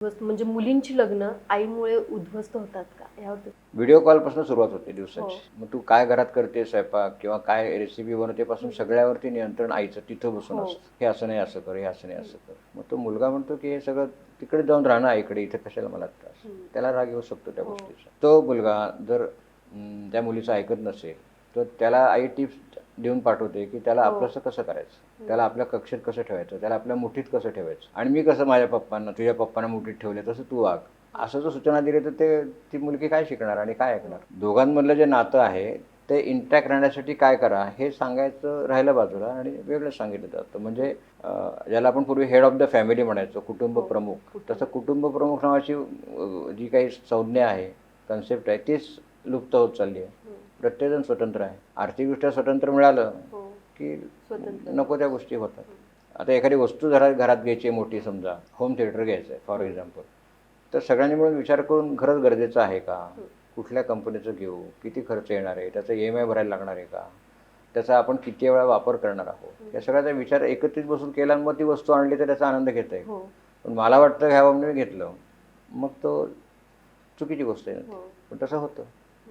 म्हणजे मुलींची लग्न आईमुळे उद्ध्वस्त होतात का यावर? व्हिडिओ कॉलपासून सुरुवात होते दिवसाची. हो. मग तू काय घरात करते स्वयंपाक किंवा काय रेसिपी बनवते पासून सगळ्यावरती नियंत्रण आईचं तिथं बसून हो. असतं. हे असं नाही असं कर, हे असं नाही असं कर. मग तो मुलगा म्हणतो की हे सगळं तिकडे जाऊन राहणं आईकडे, इथं कशाला मला त्रास. त्याला राग येऊ शकतो त्या हो. गोष्टीचा. तो मुलगा जर त्या मुलीचं ऐकत नसेल तर त्याला आई टिप्स देऊन पाठवते की त्याला हो. आपलंसं कसं करायचं, त्याला आपल्या कक्षेत कसं ठेवायचं, त्याला आपल्या मुठीत कसं ठेवायचं, आणि मी कसं माझ्या पप्पांना तुझ्या पप्पांना मुठीत ठेवले तसं तू वाग, असं जर सूचना दिली तर ती मुलगी काय शिकणार आणि काय ऐकणार. दोघांमधलं जे नातं आहे ते इंटॅक्ट राहण्यासाठी काय करा हे सांगायचं राहिलं बाजूला आणि वेगळं सांगितलं जातं. म्हणजे ज्याला आपण पूर्वी हेड ऑफ द फॅमिली म्हणायचो, कुटुंब प्रमुख, तसं कुटुंब प्रमुख नावाची जी काही संज्ञा आहे, कन्सेप्ट आहे, तीच लुप्त होत चालली आहे. प्रत्येकजण स्वतंत्र आहे. आर्थिकदृष्ट्या स्वतंत्र मिळालं की नको त्या गोष्टी होतात. आता एखादी वस्तू घरात घ्यायची आहे मोठी, समजा होम थिएटर घ्यायचं आहे फॉर एक्झाम्पल, तर सगळ्यांनी मिळून विचार करून खरंच गरजेचं आहे का, कुठल्या कंपनीचं घेऊ, किती खर्च येणार आहे, त्याचा EMI भरायला लागणार आहे का, त्याचा आपण किती वेळा वापर करणार आहोत, या सगळ्याचा विचार एकत्रित बसून केला आणि मग ती वस्तू आणली तर त्याचा आनंद घेता येईल. पण मला वाटतं ह्यावरून मी घेतलं, मग तो चुकीची गोष्ट आहे. पण तसं होतं.